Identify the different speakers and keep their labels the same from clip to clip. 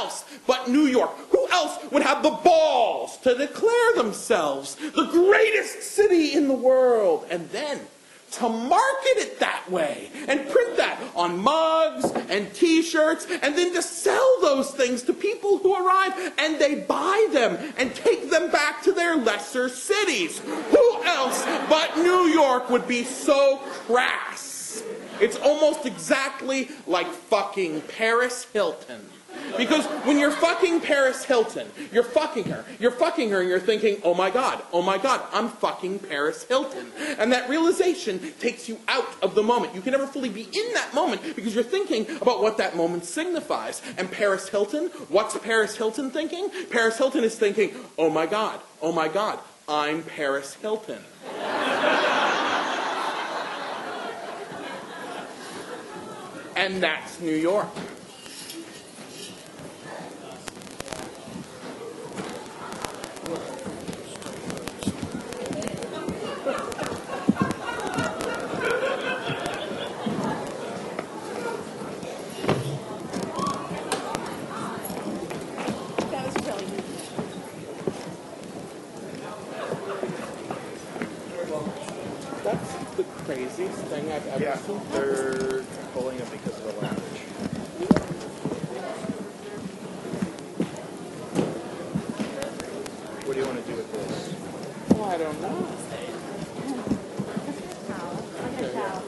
Speaker 1: else but New York? Who else would have the balls to declare themselves the greatest city in the world? And then to market it that way and print that on mugs and t-shirts and then to sell those things to people who arrive and they buy them and take them back to their lesser cities. Who else but New York would be so crass? It's almost exactly like fucking Paris Hilton. Because when you're fucking Paris Hilton, you're fucking her and you're thinking, oh my God, I'm fucking Paris Hilton. And that realization takes you out of the moment. You can never fully be in that moment because you're thinking about what that moment signifies. And Paris Hilton, what's Paris Hilton thinking? Paris Hilton is thinking, oh my God, I'm Paris Hilton. And that's New York. That's the craziest thing I've ever seen.
Speaker 2: They're pulling it because of the language. What do you want to do with this?
Speaker 1: Oh, I don't know.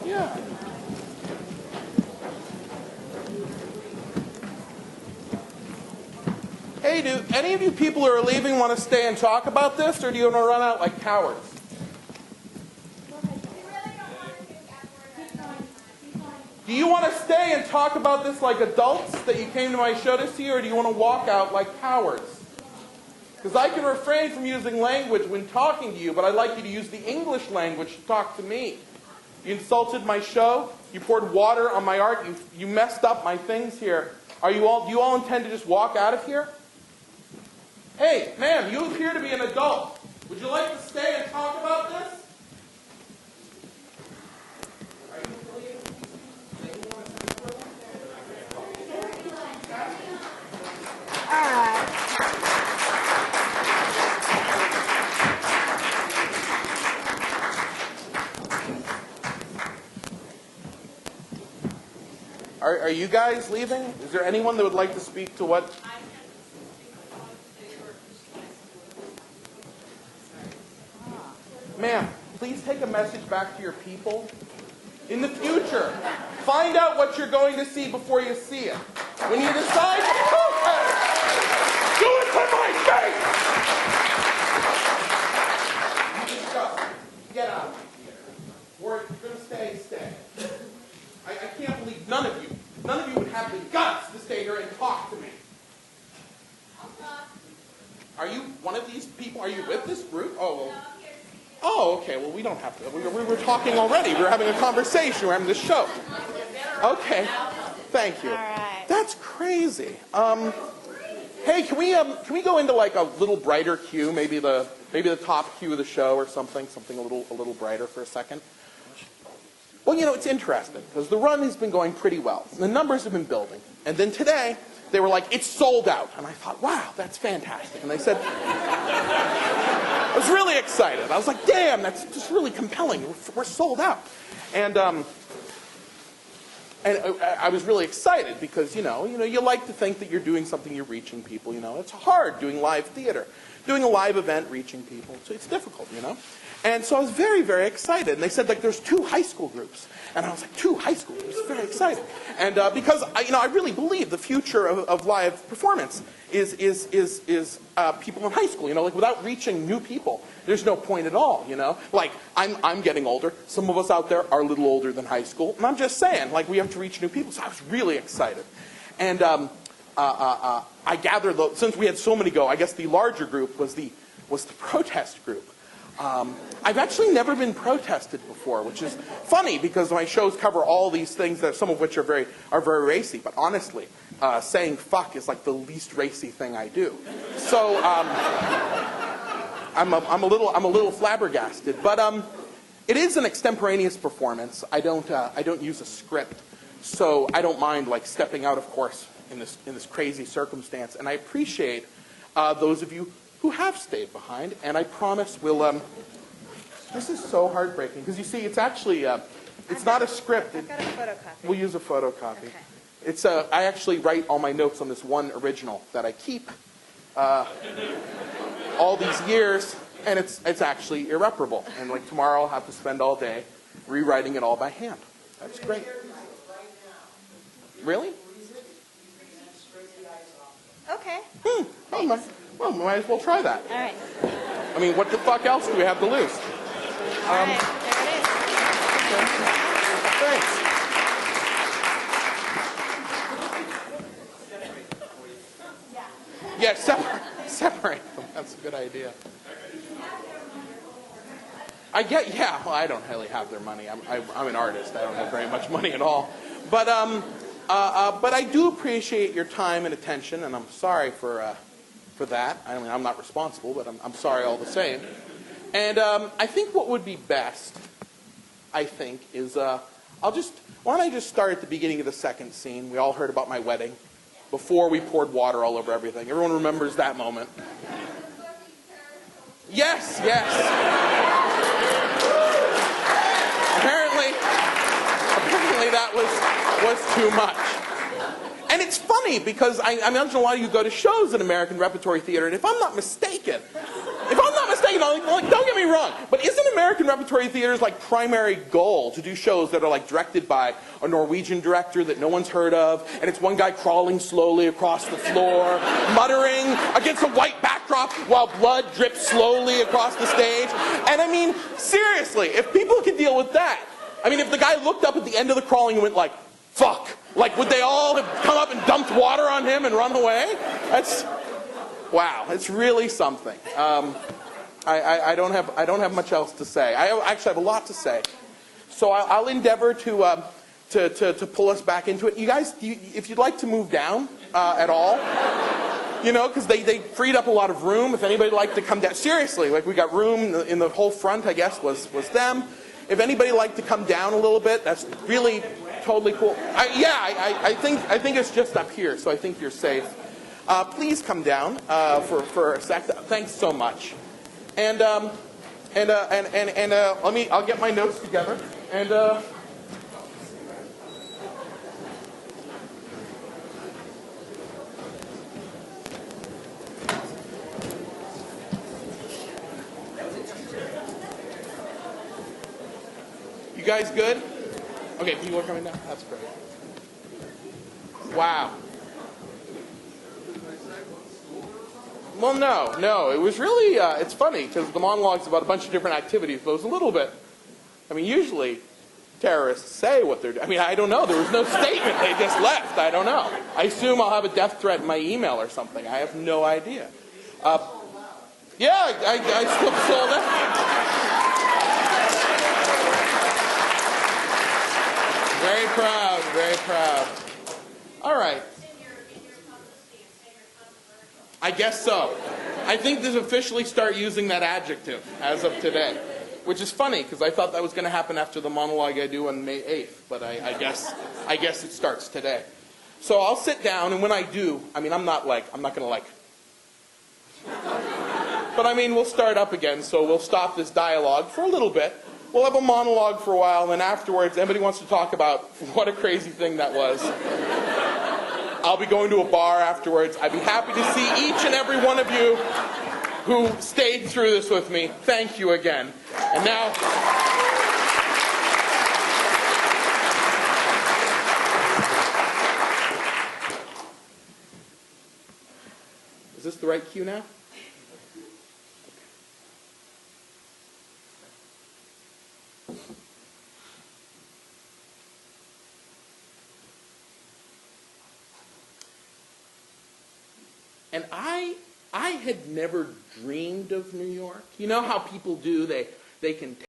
Speaker 1: Yeah. Hey, do any of you people who are leaving want to stay and talk about this, or do you want to run out like cowards? Do you want to stay and talk about this like adults that you came to my show to see, or do you want to walk out like cowards? Because I can refrain from using language when talking to you, but I'd like you to use the English language to talk to me. You insulted my show. You poured water on my art. You messed up my things here. Do you all intend to just walk out of here? Hey, ma'am, you appear to be an adult. Would you like to stay and talk about this? Are you guys leaving? Is there anyone that would like to speak to what? Ma'am, please take a message back to your people. In the future, find out what you're going to see before you see it. When you decide to protest, do it to my face! You just go. Get out of here. Or if you're going to stay. I can't believe none of you would have the guts to stay here and talk to me. Are you one of these people? Are you with this group? Oh, okay. Well, we don't have to. We were talking already. We were having a conversation. We're having this show. Okay. Thank you.
Speaker 3: All right.
Speaker 1: That's crazy. Hey, can we go into like a little brighter cue? Maybe the top cue of the show or something a little brighter for a second. Well, it's interesting because the run has been going pretty well. The numbers have been building. And then today, they were like, it's sold out. And I thought, wow, that's fantastic. And they said, I was really excited. I was like, damn, that's just really compelling. We're sold out. And I was really excited because, you like to think that you're doing something, you're reaching people, It's hard doing live theater, doing a live event, reaching people. So it's difficult, And so I was very, very excited. And they said, there's 2 high school groups. And I was like, 2 high school groups? Very excited. And because, I really believe the future of live performance is people in high school. Without reaching new people, there's no point at all, I'm getting older. Some of us out there are a little older than high school. And I'm just saying, we have to reach new people. So I was really excited. And I gathered, since we had so many go, I guess the larger group was the protest group. I've actually never been protested before, which is funny because my shows cover all these things, that some of which are very racy. But honestly, saying fuck is like the least racy thing I do. So I'm a little flabbergasted. But it is an extemporaneous performance. I don't use a script, so I don't mind stepping out, of course, in this crazy circumstance. And I appreciate those of you who have stayed behind. And I promise we'll. This is so heartbreaking because you see, it's actually it's not a script.
Speaker 3: I've got a photocopy.
Speaker 1: We'll use a photocopy.
Speaker 3: Okay.
Speaker 1: It's I actually write all my notes on this one original that I keep all these years, and it's actually irreparable. And like tomorrow, I'll have to spend all day rewriting it all by hand. That's great. Really?
Speaker 3: Okay.
Speaker 1: Well, we might as well try that.
Speaker 3: All right.
Speaker 1: I mean, what the fuck else do we have to lose?
Speaker 3: All right. There it is.
Speaker 1: Thanks. Yeah, separate them. That's a good idea. Well, I don't really have their money. I'm an artist. I don't have very much money at all. But I do appreciate your time and attention, and I'm sorry for that. I mean, I'm not responsible, but I'm sorry all the same. And I think what would be best, is why don't I just start at the beginning of the second scene? We all heard about my wedding. Before we poured water all over everything. Everyone remembers that moment. Yes. Apparently that was too much. And it's funny because I imagine a lot of you go to shows in American Repertory Theater, and if I'm not mistaken, don't get me wrong, but isn't American Repertory Theater's like primary goal to do shows that are like directed by a Norwegian director that no one's heard of, and it's one guy crawling slowly across the floor, muttering against a white backdrop while blood drips slowly across the stage? And I mean, seriously, if people could deal with that, I mean, if the guy looked up at the end of the crawling and went like, fuck, like would they all have come up and dumped water on him and run away? Wow, it's really something. I don't have much else to say. I actually have a lot to say. So I'll endeavor to pull us back into it. You guys, if you'd like to move down at all, because they freed up a lot of room. If anybody'd like to come down, seriously, like we got room in the whole front, I guess, was them. If anybody'd like to come down a little bit, that's really totally cool. I think it's just up here, so I think you're safe. Please come down for a sec. Thanks so much. And I'll get my notes together. And you guys good? Okay, people are coming down. That's great. Wow. Well, no. It was really, it's funny, because the monologue's about a bunch of different activities, but it was a little bit, I mean, usually terrorists say what they're doing. I mean, I don't know. There was no statement. They just left. I don't know. I assume I'll have a death threat in my email or something. I have no idea. Yeah, I still sold it. Very proud, very proud. All right. I guess so. I think this officially start using that adjective as of today, which is funny because I thought that was going to happen after the monologue I do on May 8th, but I guess it starts today. So I'll sit down, and when I do, I mean, I'm not going to but I mean, we'll start up again, so we'll stop this dialogue for a little bit. We'll have a monologue for a while, and then afterwards, anybody wants to talk about what a crazy thing that was. I'll be going to a bar afterwards. I'd be happy to see each and every one of you who stayed through this with me. Thank you again. And now... Is this the right cue now? And I had never dreamed of New York. You know how people do, they can